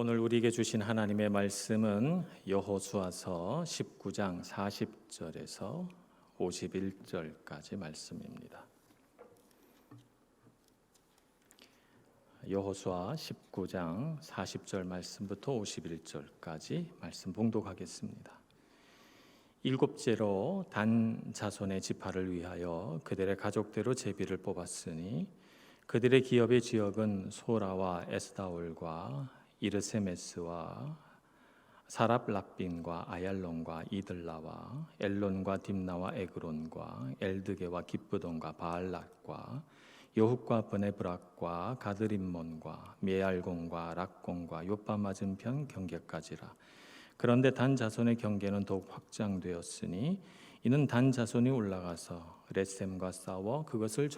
오늘 우리에게 주신 하나님의 말씀은 여호수아서 19장 40절에서 51절까지 말씀입니다. 여호수아 19장 40절 말씀부터 51절까지 말씀 봉독하겠습니다. 일곱째로 단 자손의 지파를 위하여 그들의 가족대로 제비를 뽑았으니 그들의 기업의 지역은 소라와 에스다올과 이르세메스와 사랍랍빈과 아얄론과 이들라와 엘론과 딥나와 에그론과 엘드게와 기브돈과 바알랏과 여훗과 브네브락과 가드림몬과 메알공과 락공과 요빠 맞은편 경계까지라. 그런데 단 자손의 경계는 더욱 확장되었으니 이는 단 자손이 올라가서 렛셈과 싸워 그것을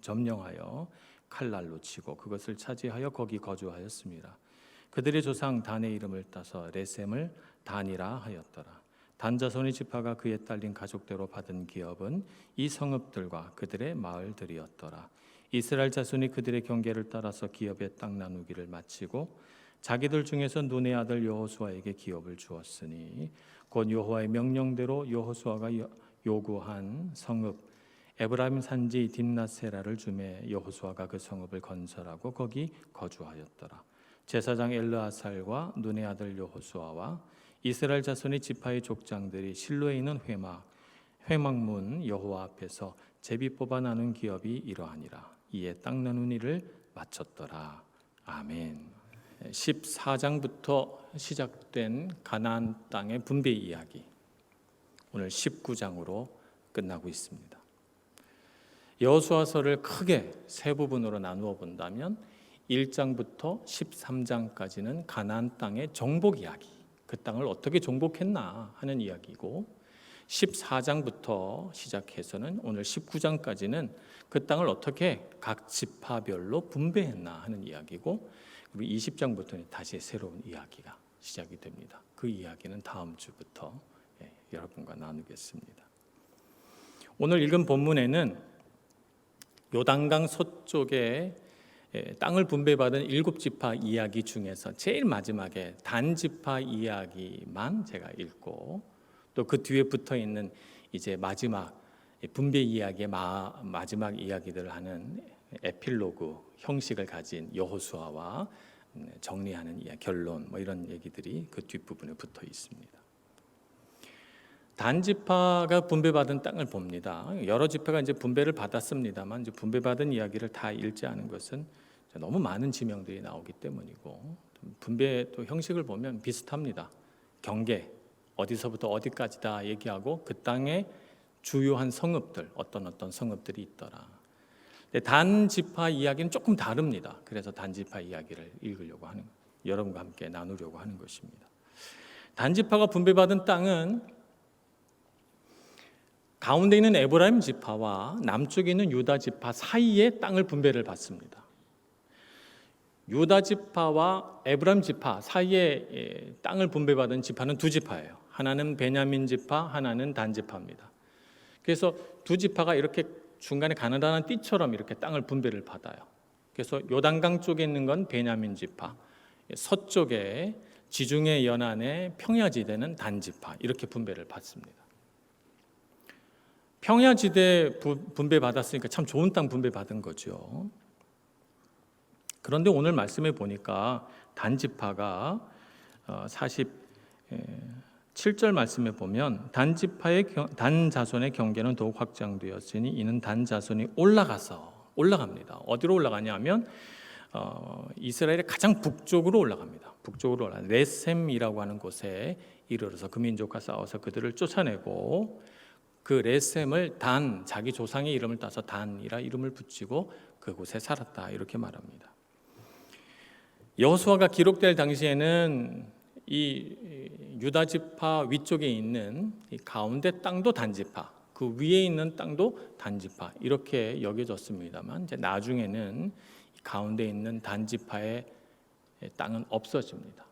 점령하여 칼날로 치고 그것을 차지하여 거기 거주하였습니다. 그들의 조상 단의 이름을 따서 렛셈을 단이라 하였더라. 단 자손의 지파가 그에 딸린 가족대로 받은 기업은 이 성읍들과 그들의 마을들이었더라. 이스라엘 자손이 그들의 경계를 따라서 기업의 땅 나누기를 마치고 자기들 중에서 눈의 아들 여호수아에게 기업을 주었으니 곧 여호와의 명령대로 여호수아가 요구한 성읍 에브라임 산지 딥낫세라를 주매 여호수아가 그 성읍을 건설하고 거기 거주하였더라. 제사장 엘르아살과 눈의 아들 여호수아와 이스라엘 자손의 지파의 족장들이 실로에 있는 회막문 여호와 앞에서 제비 뽑아 나눈 기업이 이러하니라. 이에 땅 나눈 일을 마쳤더라. 아멘. 14장부터 시작된 가나안 땅의 분배 이야기, 오늘 19장으로 끝나고 있습니다. 여호수아서를 크게 세 부분으로 나누어 본다면 1장부터 13장까지는 가나안 땅의 정복 이야기, 그 땅을 어떻게 정복했나 하는 이야기고, 14장부터 시작해서는 오늘 19장까지는 그 땅을 어떻게 각 지파별로 분배했나 하는 이야기고, 그리고 20장부터는 다시 새로운 이야기가 시작이 됩니다. 그 이야기는 다음 주부터 여러분과 나누겠습니다. 오늘 읽은 본문에는 요단강 서쪽에 땅을 분배받은 7지파 이야기 중에서 제일 마지막에 단 지파 이야기만 제가 읽고, 또 그 뒤에 붙어 있는 이제 마지막 분배 이야기의 마지막 이야기들을 하는 에필로그 형식을 가진 여호수아와 정리하는 결론, 이런 얘기들이 그 뒷부분에 붙어 있습니다. 단 지파가 분배받은 땅을 봅니다. 여러 지파가 이제 분배를 받았습니다만, 이제 분배받은 이야기를 다 읽지 않은 것은 너무 많은 지명들이 나오기 때문이고, 분배 또 형식을 보면 비슷합니다. 경계, 어디서부터 어디까지다 얘기하고 그 땅의 주요한 성읍들, 어떤 성읍들이 있더라. 단 지파 이야기는 조금 다릅니다. 그래서 단 지파 이야기를 읽으려고 하는, 여러분과 함께 나누려고 하는 것입니다. 단 지파가 분배받은 땅은 가운데 있는 에브라임 지파와 남쪽에 있는 유다 지파 사이에 땅을 분배를 받습니다. 유다 지파와 에브라임 지파 사이에 땅을 분배받은 지파는 두 지파예요. 하나는 베냐민 지파, 하나는 단 지파입니다. 그래서 두 지파가 이렇게 중간에 가느다란 띠처럼 이렇게 땅을 분배를 받아요. 그래서 요단강 쪽에 있는 건 베냐민 지파, 서쪽에 지중해 연안의 평야지대는 단 지파, 이렇게 분배를 받습니다. 평야지대 분배 받았으니까 참 좋은 땅 분배 받은 거죠. 그런데 오늘 말씀에 보니까 단 지파가 47절 말씀에 보면 단 자손의 경계는 더욱 확장되었으니 이는 단 자손이 올라갑니다. 어디로 올라가냐면 이스라엘의 가장 북쪽으로 올라갑니다. 북쪽으로 렛셈이라고 하는 곳에 이르러서 그 민족과 싸워서 그들을 쫓아내고, 그 렛셈을 단, 자기 조상의 이름을 따서 단이라 이름을 붙이고 그곳에 살았다, 이렇게 말합니다. 여호수아가 기록될 당시에는 이 유다 지파 위쪽에 있는 이 가운데 땅도 단 지파, 그 위에 있는 땅도 단 지파, 이렇게 여겨졌습니다만, 이제 나중에는 가운데 있는 단 지파의 땅은 없어집니다.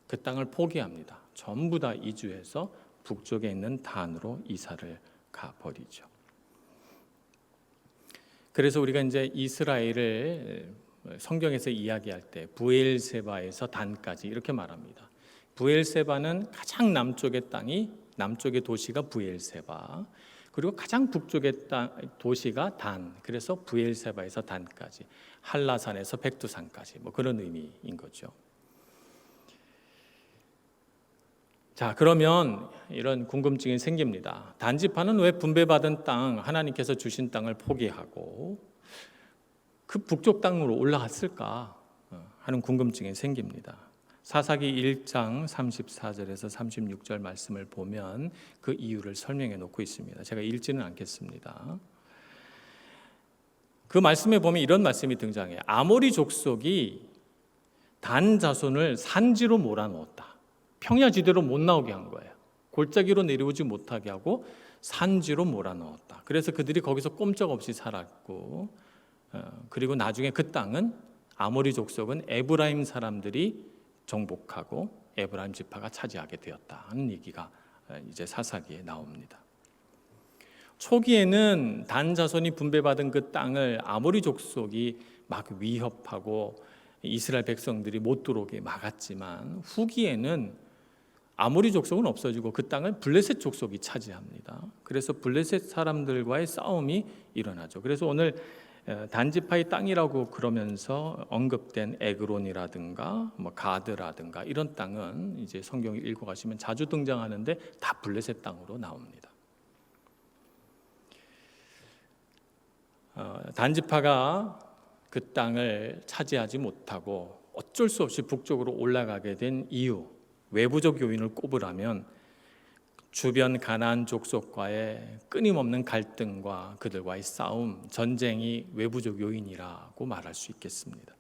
그 땅을 포기합니다. 전부 다 이주해서 북쪽에 있는 단으로 이사를 가버리죠. 그래서 우리가 이제 이스라엘을 성경에서 이야기할 때 브엘세바에서 단까지 이렇게 말합니다. 브엘세바는 가장 남쪽의 땅이 남쪽의 도시가 브엘세바, 그리고 가장 북쪽의 도시가 단, 그래서 브엘세바에서 단까지, 한라산에서 백두산까지 뭐 그런 의미인 거죠. 자, 그러면 이런 궁금증이 생깁니다. 단지파는 왜 분배받은 땅, 하나님께서 주신 땅을 포기하고 그 북쪽 땅으로 올라갔을까 하는 궁금증이 생깁니다. 사사기 1장 34절에서 36절 말씀을 보면 그 이유를 설명해 놓고 있습니다. 제가 읽지는 않겠습니다. 그 말씀에 보면 이런 말씀이 등장해요. 아모리 족속이 단 자손을 산지로 몰아넣었다. 평야지대로 못 나오게 한 거예요. 골짜기로 내려오지 못하게 하고 산지로 몰아넣었다. 그래서 그들이 거기서 꼼짝없이 살았고, 그리고 나중에 그 땅은 아모리 족속은 에브라임 사람들이 정복하고 에브라임 지파가 차지하게 되었다는 얘기가 이제 사사기에 나옵니다. 초기에는 단 자손이 분배받은 그 땅을 아모리 족속이 막 위협하고 이스라엘 백성들이 못 들어오게 막았지만, 후기에는 아모리 족속은 없어지고 그 땅을 블레셋 족속이 차지합니다. 그래서 블레셋 사람들과의 싸움이 일어나죠. 그래서 오늘 단지파의 땅이라고 그러면서 언급된 에그론이라든가 뭐 가드라든가 이런 땅은 이제 성경을 읽어가시면 자주 등장하는데 다 블레셋 땅으로 나옵니다. 단지파가 그 땅을 차지하지 못하고 어쩔 수 없이 북쪽으로 올라가게 된 이유, 외부적 요인을 꼽으라면 주변 가나안 족속과의 끊임없는 갈등과 그들과의 싸움, 전쟁이 외부적 요인이라고 말할 수 있겠습니다.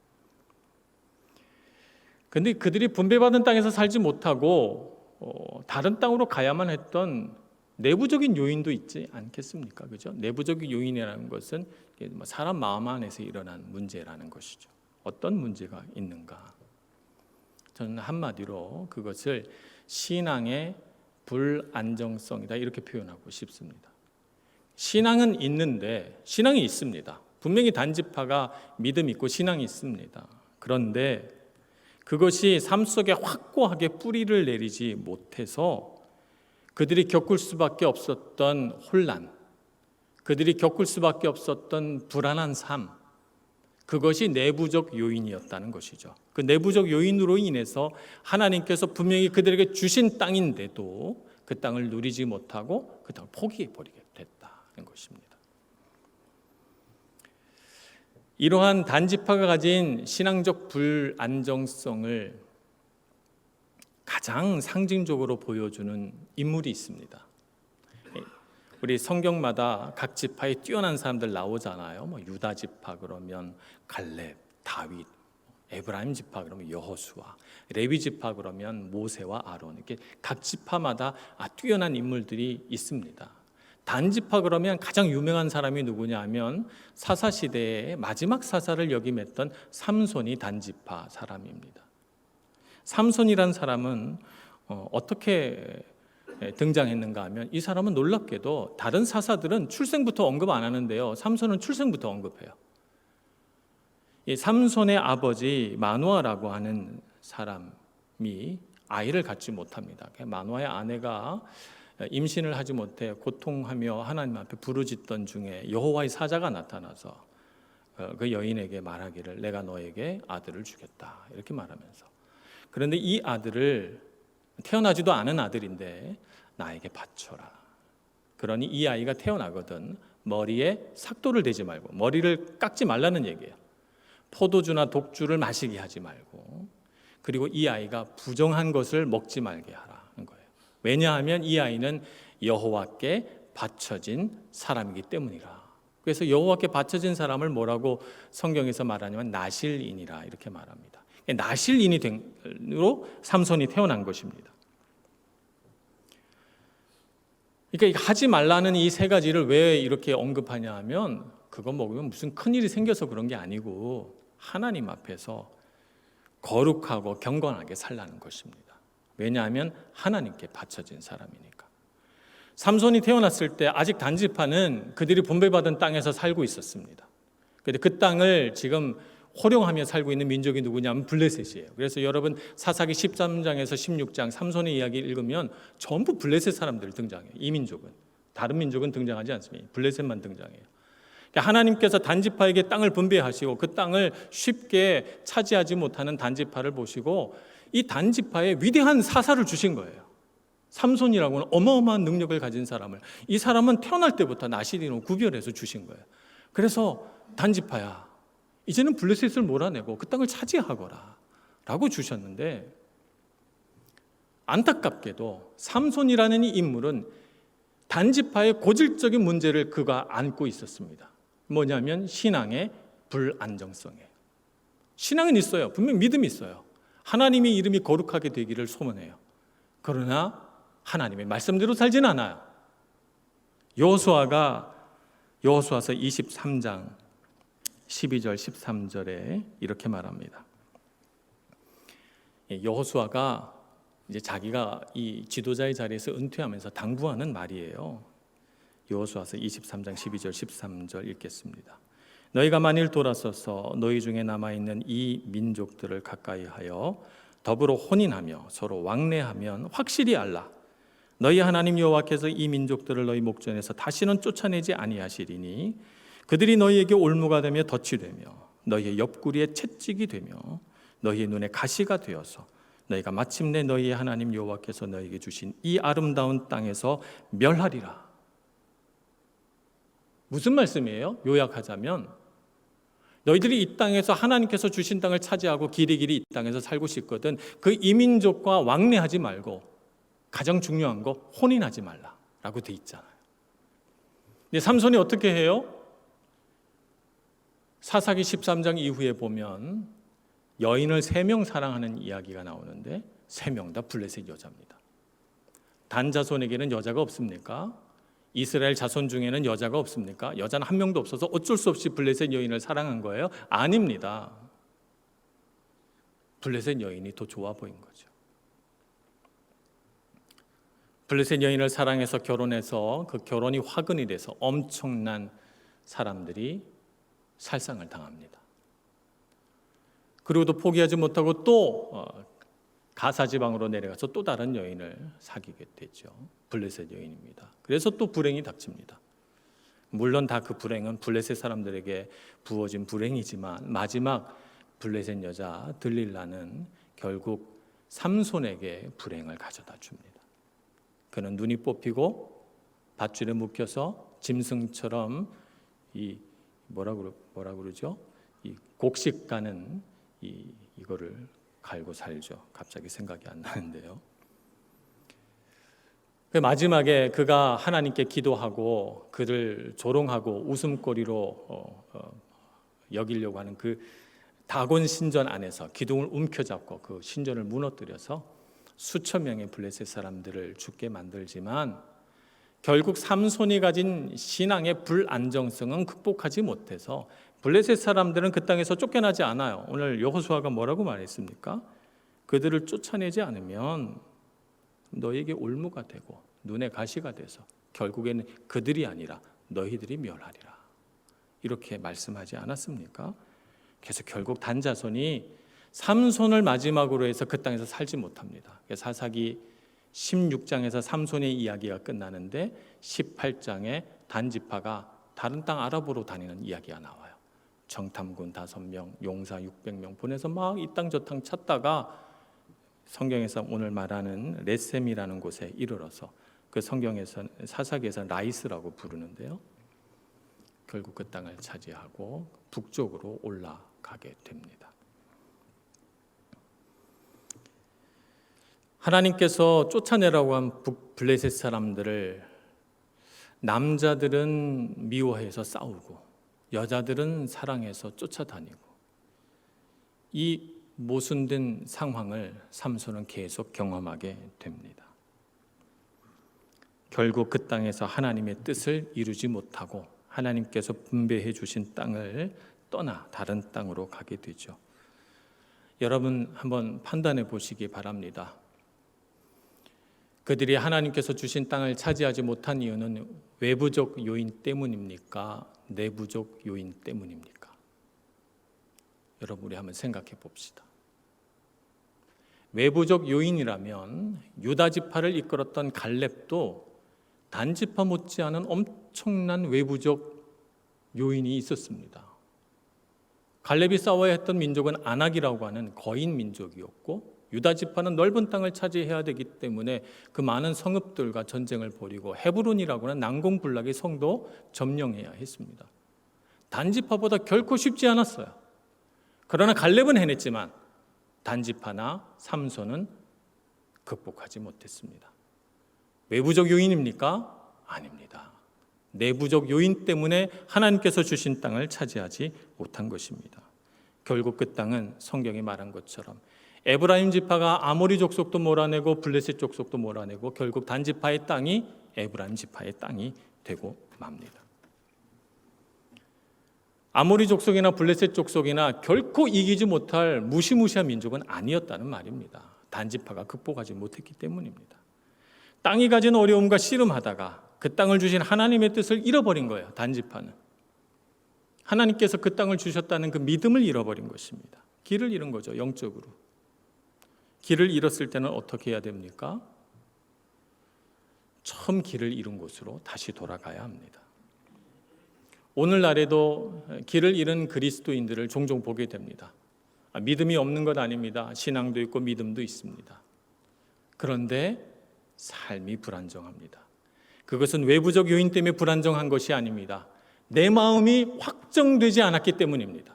그런데 그들이 분배받은 땅에서 살지 못하고 다른 땅으로 가야만 했던 내부적인 요인도 있지 않겠습니까? 그죠? 내부적인 요인이라는 것은 사람 마음 안에서 일어난 문제라는 것이죠. 어떤 문제가 있는가? 저는 한마디로 그것을 신앙의 불안정성이다 이렇게 표현하고 싶습니다. 신앙은 있는데, 신앙이 있습니다. 분명히 단지파가 믿음 있고 신앙이 있습니다. 그런데 그것이 삶 속에 확고하게 뿌리를 내리지 못해서 그들이 겪을 수밖에 없었던 혼란, 그들이 겪을 수밖에 없었던 불안한 삶, 그것이 내부적 요인이었다는 것이죠. 그 내부적 요인으로 인해서 하나님께서 분명히 그들에게 주신 땅인데도 그 땅을 누리지 못하고 그 땅을 포기해버리게 됐다는 것입니다. 이러한 단지파가 가진 신앙적 불안정성을 가장 상징적으로 보여주는 인물이 있습니다. 우리 성경마다 각 지파에 뛰어난 사람들 나오잖아요. 뭐 유다 지파 그러면 갈렙, 다윗, 에브라임 지파 그러면 여호수아, 레위 지파 그러면 모세와 아론, 이렇게 각 지파마다 뛰어난 인물들이 있습니다. 단 지파 그러면 가장 유명한 사람이 누구냐 하면 사사 시대의 마지막 사사를 역임했던 삼손이 단 지파 사람입니다. 삼손이란 사람은 어떻게 등장했는가 하면, 이 사람은 놀랍게도 다른 사사들은 출생부터 언급 안 하는데요, 삼손은 출생부터 언급해요. 이 삼손의 아버지 마누아라고 하는 사람이 아이를 갖지 못합니다. 마누아의 아내가 임신을 하지 못해 고통하며 하나님 앞에 부르짖던 중에 여호와의 사자가 나타나서 그 여인에게 말하기를 내가 너에게 아들을 주겠다 이렇게 말하면서, 그런데 이 아들을 태어나지도 않은 아들인데 나에게 바쳐라. 그러니 이 아이가 태어나거든 머리에 삭도를 대지 말고, 머리를 깎지 말라는 얘기예요. 포도주나 독주를 마시게 하지 말고, 그리고 이 아이가 부정한 것을 먹지 말게 하라는 거예요. 왜냐하면 이 아이는 여호와께 바쳐진 사람이기 때문이라. 그래서 여호와께 바쳐진 사람을 뭐라고 성경에서 말하냐면 나실인이라 이렇게 말합니다. 나실인으로 삼손이 태어난 것입니다. 그러니까 하지 말라는 이 세 가지를 왜 이렇게 언급하냐 하면, 그거 먹으면 무슨 큰일이 생겨서 그런 게 아니고 하나님 앞에서 거룩하고 경건하게 살라는 것입니다. 왜냐하면 하나님께 바쳐진 사람이니까. 삼손이 태어났을 때 아직 단지파는 그들이 분배받은 땅에서 살고 있었습니다. 그런데 그 땅을 지금 호령하며 살고 있는 민족이 누구냐면 블레셋이에요. 그래서 여러분 사사기 13장에서 16장 삼손의 이야기를 읽으면 전부 블레셋 사람들 등장해요. 이 민족은. 다른 민족은 등장하지 않습니다. 블레셋만 등장해요. 하나님께서 단지파에게 땅을 분배하시고 그 땅을 쉽게 차지하지 못하는 단지파를 보시고 이 단지파에 위대한 사사를 주신 거예요. 삼손이라고는 어마어마한 능력을 가진 사람을, 이 사람은 태어날 때부터 나시린으로 구별해서 주신 거예요. 그래서 단지파야, 이제는 블레셋을 몰아내고 그 땅을 차지하거라 라고 주셨는데, 안타깝게도 삼손이라는 이 인물은 단지파의 고질적인 문제를 그가 안고 있었습니다. 뭐냐면 신앙의 불안정성이에요. 신앙은 있어요. 분명 믿음이 있어요. 하나님의 이름이 거룩하게 되기를 소원해요. 그러나 하나님의 말씀대로 살지는 않아요. 여호수아서 23장 12절 13절에 이렇게 말합니다. 여호수아가 이제 자기가 이 지도자의 자리에서 은퇴하면서 당부하는 말이에요. 여호수아서 23장 12절 13절 읽겠습니다. 너희가 만일 돌아서서 너희 중에 남아있는 이 민족들을 가까이 하여 더불어 혼인하며 서로 왕래하면 확실히 알라. 너희 하나님 여호와께서 이 민족들을 너희 목전에서 다시는 쫓아내지 아니하시리니 그들이 너희에게 올무가 되며 덫이 되며 너희의 옆구리에 채찍이 되며 너희의 눈에 가시가 되어서 너희가 마침내 너희의 하나님 여호와께서 너희에게 주신 이 아름다운 땅에서 멸하리라. 무슨 말씀이에요? 요약하자면 너희들이 이 땅에서 하나님께서 주신 땅을 차지하고 길이길이 이 땅에서 살고 싶거든 그 이민족과 왕래하지 말고 가장 중요한 거 혼인하지 말라라고 돼 있잖아요. 근데 삼손이 어떻게 해요? 사사기 13장 이후에 보면 여인을 3명 사랑하는 이야기가 나오는데 3명 다 블레셋 여자입니다. 단 자손에게는 여자가 없습니까? 이스라엘 자손 중에는 여자가 없습니까? 여자는 한 명도 없어서 어쩔 수 없이 블레셋 여인을 사랑한 거예요? 아닙니다. 블레셋 여인이 더 좋아 보인 거죠. 블레셋 여인을 사랑해서 결혼해서 그 결혼이 화근이 돼서 엄청난 사람들이 살상을 당합니다. 그리고도 포기하지 못하고 또 가사 지방으로 내려가서 또 다른 여인을 사귀게 되죠. 블레셋 여인입니다. 그래서 또 불행이 닥칩니다. 물론 다 그 불행은 블레셋 사람들에게 부어진 불행이지만 마지막 블레셋 여자 들릴라는 결국 삼손에게 불행을 가져다 줍니다. 그는 눈이 뽑히고 밧줄에 묶여서 짐승처럼 이 뭐라 그러죠? 이 곡식 가는 이거를 갈고 살죠. 갑자기 생각이 안 나는데요. 마지막에 그가 하나님께 기도하고 그를 조롱하고 웃음거리로 여기려고 하는 그 다곤 신전 안에서 기둥을 움켜잡고 그 신전을 무너뜨려서 수천 명의 블레셋 사람들을 죽게 만들지만 결국 삼손이 가진 신앙의 불안정성은 극복하지 못해서 블레셋 사람들은 그 땅에서 쫓겨나지 않아요. 오늘 여호수아가 뭐라고 말했습니까? 그들을 쫓아내지 않으면 너에게 올무가 되고 눈에 가시가 돼서 결국에는 그들이 아니라 너희들이 멸하리라. 이렇게 말씀하지 않았습니까? 그래서 결국 단자손이 삼손을 마지막으로 해서 그 땅에서 살지 못합니다. 사사기 16장에서 삼손의 이야기가 끝나는데 18장에 단지파가 다른 땅 아랍으로 다니는 이야기가 나와요. 정탐군 5명, 용사 600명 보내서 막 이 땅 저 땅 찾다가 성경에서 오늘 말하는 레셈이라는 곳에 이르러서 그 성경에서 사사기에서 라이스라고 부르는데요. 결국 그 땅을 차지하고 북쪽으로 올라가게 됩니다. 하나님께서 쫓아내라고 한 블레셋 사람들을 남자들은 미워해서 싸우고 여자들은 사랑해서 쫓아다니고 이 모순된 상황을 삼손은 계속 경험하게 됩니다. 결국 그 땅에서 하나님의 뜻을 이루지 못하고 하나님께서 분배해 주신 땅을 떠나 다른 땅으로 가게 되죠. 여러분 한번 판단해 보시기 바랍니다. 그들이 하나님께서 주신 땅을 차지하지 못한 이유는 외부적 요인 때문입니까? 내부적 요인 때문입니까? 여러분 우리 한번 생각해 봅시다. 외부적 요인이라면 유다 지파를 이끌었던 갈렙도 단 지파 못지않은 엄청난 외부적 요인이 있었습니다. 갈렙이 싸워야 했던 민족은 아낙이라고 하는 거인 민족이었고, 유다 지파는 넓은 땅을 차지해야 되기 때문에 그 많은 성읍들과 전쟁을 벌이고 헤브론이라고 하는 난공불락의 성도 점령해야 했습니다. 단 지파보다 결코 쉽지 않았어요. 그러나 갈렙은 해냈지만 단 지파나 삼손은 극복하지 못했습니다. 외부적 요인입니까? 아닙니다. 내부적 요인 때문에 하나님께서 주신 땅을 차지하지 못한 것입니다. 결국 그 땅은 성경이 말한 것처럼 에브라임 지파가 아모리 족속도 몰아내고 블레셋 족속도 몰아내고 결국 단 지파의 땅이 에브라임 지파의 땅이 되고 맙니다. 아모리 족속이나 블레셋 족속이나 결코 이기지 못할 무시무시한 민족은 아니었다는 말입니다. 단 지파가 극복하지 못했기 때문입니다. 땅이 가진 어려움과 씨름하다가 그 땅을 주신 하나님의 뜻을 잃어버린 거예요. 단 지파는 하나님께서 그 땅을 주셨다는 그 믿음을 잃어버린 것입니다. 길을 잃은 거죠. 영적으로. 길을 잃었을 때는 어떻게 해야 됩니까? 처음 길을 잃은 곳으로 다시 돌아가야 합니다. 오늘날에도 길을 잃은 그리스도인들을 종종 보게 됩니다. 믿음이 없는 것 아닙니다. 신앙도 있고 믿음도 있습니다. 그런데 삶이 불안정합니다. 그것은 외부적 요인 때문에 불안정한 것이 아닙니다. 내 마음이 확정되지 않았기 때문입니다.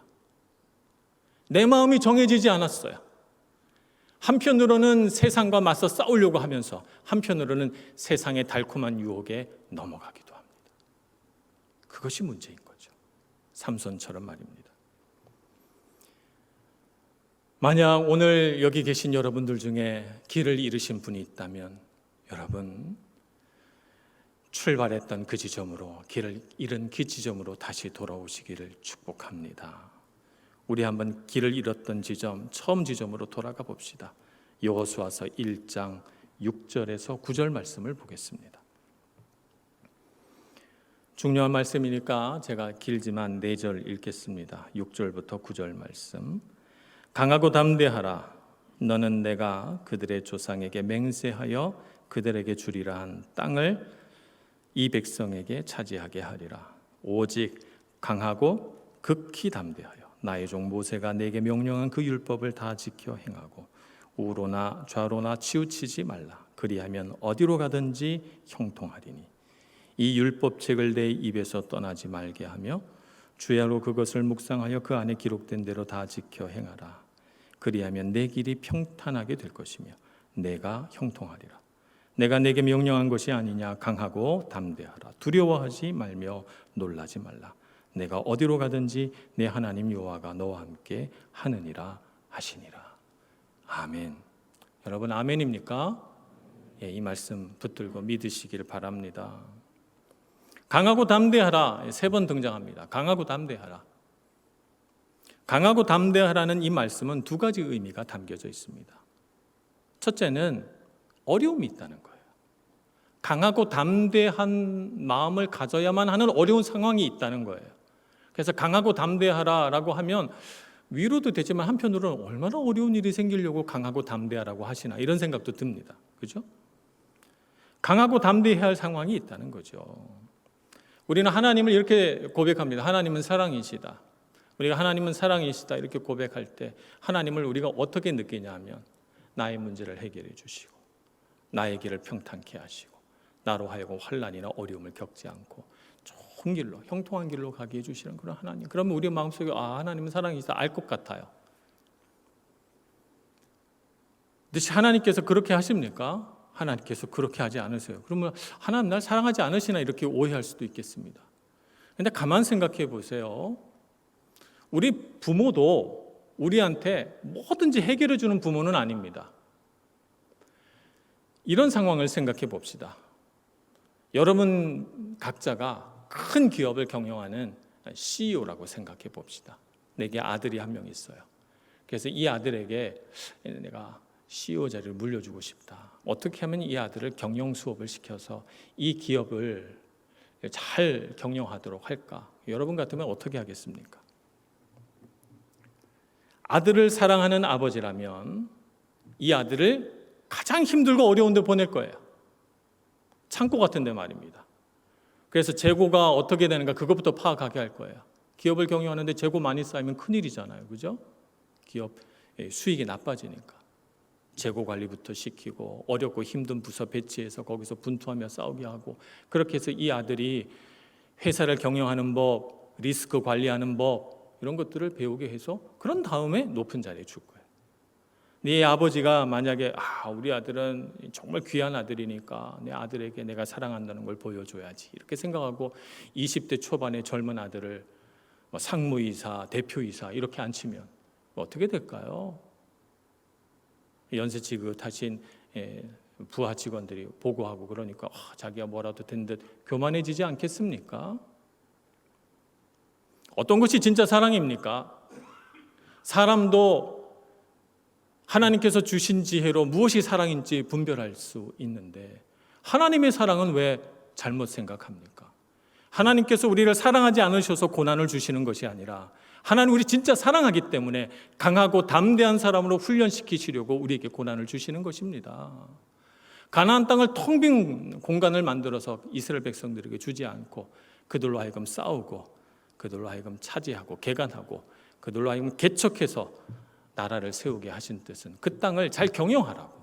내 마음이 정해지지 않았어요. 한편으로는 세상과 맞서 싸우려고 하면서 한편으로는 세상의 달콤한 유혹에 넘어가기도 합니다. 그것이 문제인 거죠. 삼손처럼 말입니다. 만약 오늘 여기 계신 여러분들 중에 길을 잃으신 분이 있다면 여러분 출발했던 그 지점으로, 길을 잃은 그 지점으로 다시 돌아오시기를 축복합니다. 우리 한번 길을 잃었던 지점, 처음 지점으로 돌아가 봅시다. 여호수아서 1장 6절에서 9절 말씀을 보겠습니다. 중요한 말씀이니까 제가 길지만 4절 읽겠습니다. 6절부터 9절 말씀. 강하고 담대하라. 너는 내가 그들의 조상에게 맹세하여 그들에게 주리라 한 땅을 이 백성에게 차지하게 하리라. 오직 강하고 극히 담대하여 나의 종 모세가 내게 명령한 그 율법을 다 지켜 행하고 우로나 좌로나 치우치지 말라. 그리하면 어디로 가든지 형통하리니 이 율법책을 내 입에서 떠나지 말게 하며 주야로 그것을 묵상하여 그 안에 기록된 대로 다 지켜 행하라. 그리하면 내 길이 평탄하게 될 것이며 내가 형통하리라. 내가 내게 명령한 것이 아니냐. 강하고 담대하라. 두려워하지 말며 놀라지 말라. 내가 어디로 가든지 내 하나님 여호와가 너와 함께 하느니라 하시니라. 아멘. 여러분 아멘입니까? 예, 이 말씀 붙들고 믿으시기를 바랍니다. 강하고 담대하라 3번 등장합니다. 강하고 담대하라. 강하고 담대하라는 이 말씀은 2가지 의미가 담겨져 있습니다. 첫째는 어려움이 있다는 거예요. 강하고 담대한 마음을 가져야만 하는 어려운 상황이 있다는 거예요. 그래서 강하고 담대하라라고 하면 위로도 되지만 한편으로는 얼마나 어려운 일이 생기려고 강하고 담대하라고 하시나 이런 생각도 듭니다. 그죠? 강하고 담대해야 할 상황이 있다는 거죠. 우리는 하나님을 이렇게 고백합니다. 하나님은 사랑이시다. 우리가 하나님은 사랑이시다 이렇게 고백할 때 하나님을 우리가 어떻게 느끼냐 하면 나의 문제를 해결해 주시고 나의 길을 평탄케 하시고 나로 하여금 환난이나 어려움을 겪지 않고 좋은 길로 형통한 길로 가게 해주시는 그런 하나님. 그러면 우리 마음속에 하나님은 사랑이시다 알 것 같아요. 근데 하나님께서 그렇게 하십니까? 하나님께서 그렇게 하지 않으세요. 그러면 하나님 날 사랑하지 않으시나 이렇게 오해할 수도 있겠습니다. 그런데 가만 생각해 보세요. 우리 부모도 우리한테 뭐든지 해결해 주는 부모는 아닙니다. 이런 상황을 생각해 봅시다. 여러분 각자가 큰 기업을 경영하는 CEO라고 생각해 봅시다. 내게 아들이 한 명 있어요. 그래서 이 아들에게 내가 CEO 자리를 물려주고 싶다. 어떻게 하면 이 아들을 경영 수업을 시켜서 이 기업을 잘 경영하도록 할까? 여러분 같으면 어떻게 하겠습니까? 아들을 사랑하는 아버지라면 이 아들을 가장 힘들고 어려운 데 보낼 거예요. 창고 같은 데 말입니다. 그래서 재고가 어떻게 되는가 그것부터 파악하게 할 거예요. 기업을 경영하는데 재고 많이 쌓이면 큰일이잖아요. 그죠? 기업 수익이 나빠지니까. 재고 관리부터 시키고 어렵고 힘든 부서 배치해서 거기서 분투하며 싸우게 하고, 그렇게 해서 이 아들이 회사를 경영하는 법, 리스크 관리하는 법 이런 것들을 배우게 해서 그런 다음에 높은 자리에 줄 거예요. 네 아버지가 만약에 우리 아들은 정말 귀한 아들이니까 내 아들에게 내가 사랑한다는 걸 보여줘야지 이렇게 생각하고 20대 초반의 젊은 아들을 상무이사, 대표이사 이렇게 앉히면 어떻게 될까요? 연세 지긋하신 부하 직원들이 보고하고 그러니까 자기가 뭐라도 된 듯 교만해지지 않겠습니까? 어떤 것이 진짜 사랑입니까? 사람도 하나님께서 주신 지혜로 무엇이 사랑인지 분별할 수 있는데 하나님의 사랑은 왜 잘못 생각합니까? 하나님께서 우리를 사랑하지 않으셔서 고난을 주시는 것이 아니라 하나님 우리 진짜 사랑하기 때문에 강하고 담대한 사람으로 훈련시키시려고 우리에게 고난을 주시는 것입니다. 가나안 땅을 텅 빈 공간을 만들어서 이스라엘 백성들에게 주지 않고 그들로 하여금 싸우고 그들로 하여금 차지하고 개간하고 그들로 하여금 개척해서 나라를 세우게 하신 뜻은 그 땅을 잘 경영하라고,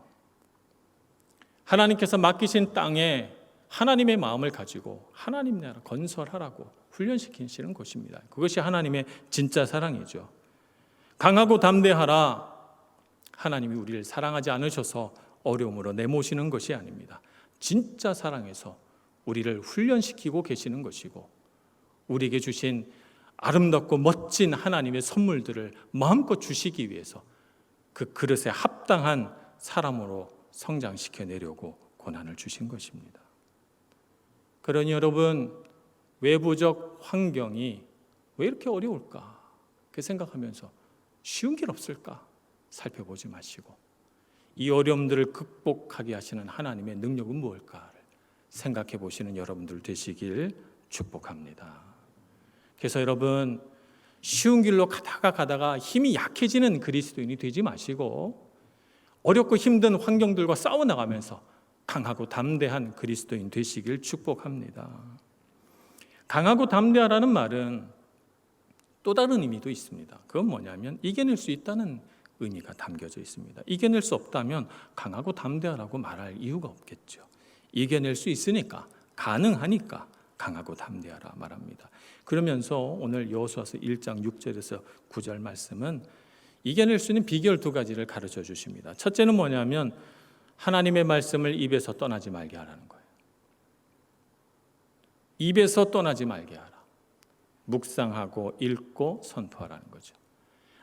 하나님께서 맡기신 땅에 하나님의 마음을 가지고 하나님 나라 건설하라고 훈련시키시는 것입니다. 그것이 하나님의 진짜 사랑이죠. 강하고 담대하라. 하나님이 우리를 사랑하지 않으셔서 어려움으로 내모시는 것이 아닙니다. 진짜 사랑해서 우리를 훈련시키고 계시는 것이고 우리에게 주신 아름답고 멋진 하나님의 선물들을 마음껏 주시기 위해서 그 그릇에 합당한 사람으로 성장시켜내려고 고난을 주신 것입니다. 그러니 여러분, 외부적 환경이 왜 이렇게 어려울까? 그 생각하면서 쉬운 길 없을까? 살펴보지 마시고 이 어려움들을 극복하게 하시는 하나님의 능력은 무엇일까를 생각해 보시는 여러분들 되시길 축복합니다. 그래서 여러분, 쉬운 길로 가다가 힘이 약해지는 그리스도인이 되지 마시고 어렵고 힘든 환경들과 싸워나가면서 강하고 담대한 그리스도인 되시길 축복합니다. 강하고 담대하라는 말은 또 다른 의미도 있습니다. 그건 뭐냐면 이겨낼 수 있다는 의미가 담겨져 있습니다. 이겨낼 수 없다면 강하고 담대하라고 말할 이유가 없겠죠. 이겨낼 수 있으니까, 가능하니까 강하고 담대하라 말합니다. 그러면서 오늘 여호수아서 1장 6절에서 9절 말씀은 이겨낼 수 있는 비결 두 가지를 가르쳐 주십니다. 첫째는 뭐냐면 하나님의 말씀을 입에서 떠나지 말게 하라는 거예요. 입에서 떠나지 말게 하라. 묵상하고 읽고 선포하라는 거죠.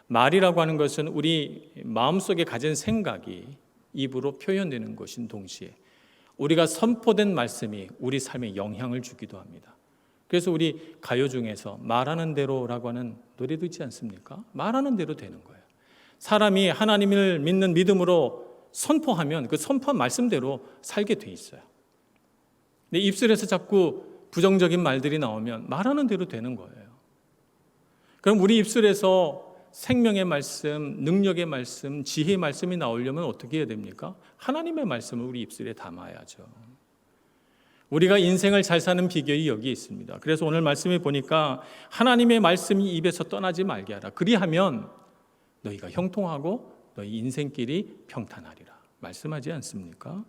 말이라고 하는 것은 우리 마음속에 가진 생각이 입으로 표현되는 것인 동시에 우리가 선포된 말씀이 우리 삶에 영향을 주기도 합니다. 그래서 우리 가요 중에서 말하는 대로라고 하는 노래도 있지 않습니까? 말하는 대로 되는 거예요. 사람이 하나님을 믿는 믿음으로 선포하면 그 선포한 말씀대로 살게 돼 있어요. 근데 입술에서 자꾸 부정적인 말들이 나오면 말하는 대로 되는 거예요. 그럼 우리 입술에서 생명의 말씀, 능력의 말씀, 지혜의 말씀이 나오려면 어떻게 해야 됩니까? 하나님의 말씀을 우리 입술에 담아야죠. 우리가 인생을 잘 사는 비결이 여기에 있습니다. 그래서 오늘 말씀에 보니까 하나님의 말씀이 입에서 떠나지 말게 하라. 그리하면 너희가 형통하고 너희 인생길이 평탄하리라. 말씀하지 않습니까?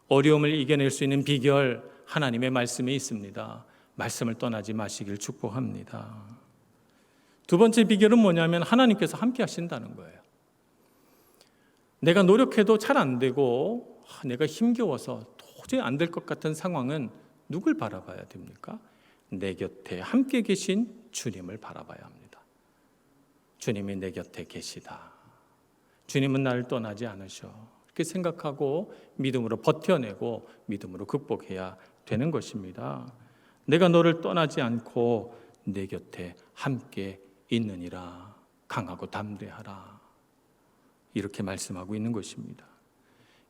어려움을 이겨낼 수 있는 비결 하나님의 말씀에 있습니다. 말씀을 떠나지 마시길 축복합니다. 두 번째 비결은 뭐냐면 하나님께서 함께 하신다는 거예요. 내가 노력해도 잘 안 되고 내가 힘겨워서 도저히 안 될 것 같은 상황은 누굴 바라봐야 됩니까? 내 곁에 함께 계신 주님을 바라봐야 합니다. 주님이 내 곁에 계시다. 주님은 나를 떠나지 않으셔. 이렇게 생각하고 믿음으로 버텨내고 믿음으로 극복해야 되는 것입니다. 내가 너를 떠나지 않고 내 곁에 함께 있느니라. 강하고 담대하라. 이렇게 말씀하고 있는 것입니다.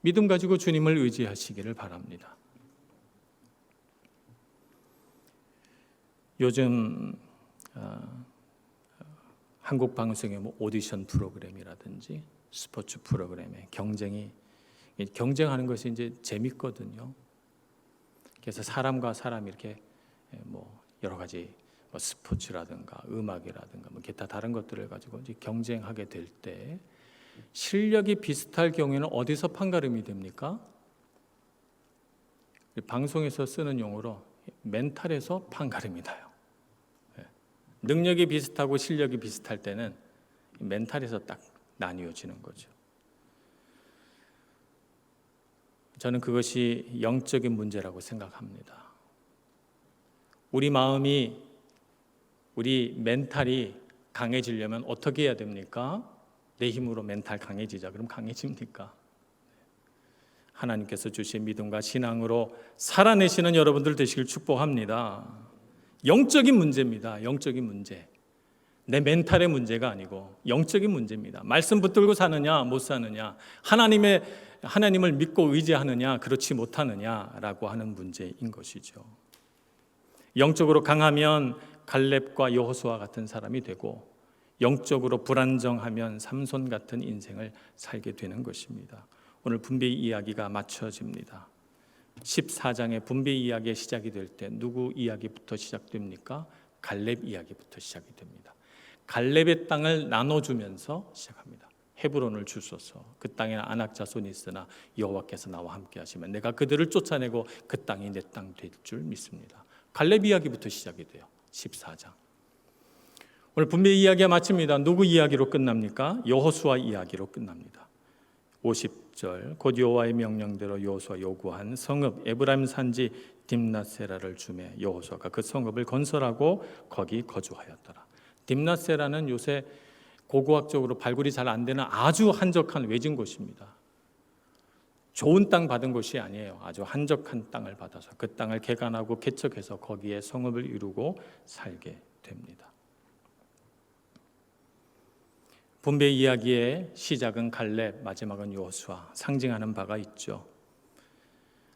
믿음 가지고 주님을 의지하시기를 바랍니다. 요즘 한국 방송의 뭐 오디션 프로그램이라든지 스포츠 프로그램에 경쟁하는 것이 이제 재밌거든요. 그래서 사람과 사람이 이렇게 뭐 여러 가지 뭐 스포츠라든가 음악이라든가 뭐 기타 다른 것들을 가지고 이제 경쟁하게 될 때 실력이 비슷할 경우에는 어디서 판가름이 됩니까? 방송에서 쓰는 용어로 멘탈에서 판가름이 나요. 능력이 비슷하고 실력이 비슷할 때는 멘탈에서 딱 나뉘어지는 거죠. 저는 그것이 영적인 문제라고 생각합니다. 우리 마음이, 우리 멘탈이 강해지려면 어떻게 해야 됩니까? 내 힘으로 멘탈 강해지자. 그럼 강해집니까? 하나님께서 주신 믿음과 신앙으로 살아내시는 여러분들 되시길 축복합니다. 영적인 문제입니다. 영적인 문제. 내 멘탈의 문제가 아니고 영적인 문제입니다. 말씀 붙들고 사느냐 못 사느냐, 하나님을 믿고 의지하느냐 그렇지 못하느냐라고 하는 문제인 것이죠. 영적으로 강하면 갈렙과 여호수아 같은 사람이 되고, 영적으로 불안정하면 삼손 같은 인생을 살게 되는 것입니다. 오늘 분배 이야기가 맞춰집니다. 14장의 분배 이야기가 시작이 될 때 누구 이야기부터 시작됩니까? 갈렙 이야기부터 시작이 됩니다. 갈렙의 땅을 나눠주면서 시작합니다. 헤브론을 주소서. 그 땅에는 안악 자손이 있으나 여호와께서 나와 함께 하시면 내가 그들을 쫓아내고 그 땅이 내 땅 될 줄 믿습니다. 갈렙 이야기부터 시작이 돼요. 14장. 오늘 분배 이야기가 마칩니다. 누구 이야기로 끝납니까? 여호수아 이야기로 끝납니다. 50절 곧 여호와의 명령대로 여호수아 요구한 성읍 에브라임 산지 딥낫세라를 주매 여호수아가 그 성읍을 건설하고 거기 거주하였더라. 딥낫세라는 요새 고고학적으로 발굴이 잘 안 되는 아주 한적한 외진 곳입니다. 좋은 땅 받은 곳이 아니에요. 아주 한적한 땅을 받아서 그 땅을 개간하고 개척해서 거기에 성읍을 이루고 살게 됩니다. 분배 이야기의 시작은 갈렙, 마지막은 여호수아, 상징하는 바가 있죠.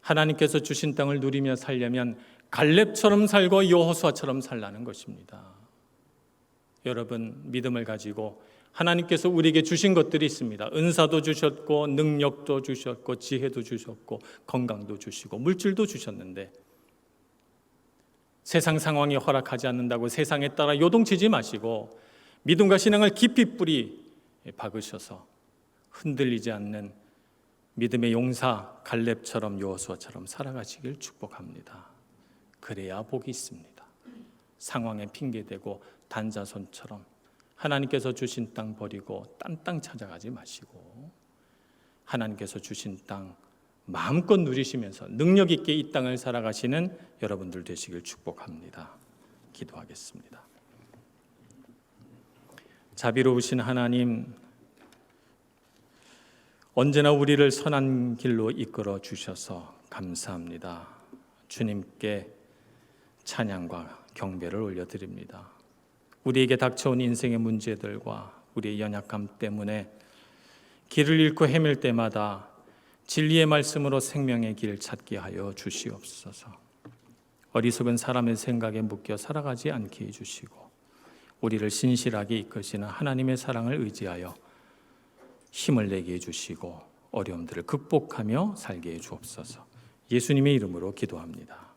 하나님께서 주신 땅을 누리며 살려면 갈렙처럼 살고 여호수아처럼 살라는 것입니다. 여러분, 믿음을 가지고 하나님께서 우리에게 주신 것들이 있습니다. 은사도 주셨고 능력도 주셨고 지혜도 주셨고 건강도 주시고 물질도 주셨는데, 세상 상황이 허락하지 않는다고 세상에 따라 요동치지 마시고 믿음과 신앙을 깊이 뿌리 박으셔서 흔들리지 않는 믿음의 용사 갈렙처럼 여호수아처럼 살아가시길 축복합니다. 그래야 복이 있습니다. 상황에 핑계대고 단자손처럼 하나님께서 주신 땅 버리고 딴 땅 찾아가지 마시고 하나님께서 주신 땅 마음껏 누리시면서 능력 있게 이 땅을 살아가시는 여러분들 되시길 축복합니다. 기도하겠습니다. 자비로우신 하나님, 언제나 우리를 선한 길로 이끌어 주셔서 감사합니다. 주님께 찬양과 경배를 올려드립니다. 우리에게 닥쳐온 인생의 문제들과 우리의 연약함 때문에 길을 잃고 헤맬 때마다 진리의 말씀으로 생명의 길 찾게 하여 주시옵소서. 어리석은 사람의 생각에 묶여 살아가지 않게 해주시고 우리를 신실하게 이끄시는 하나님의 사랑을 의지하여 힘을 내게 해주시고 어려움들을 극복하며 살게 해주옵소서. 예수님의 이름으로 기도합니다.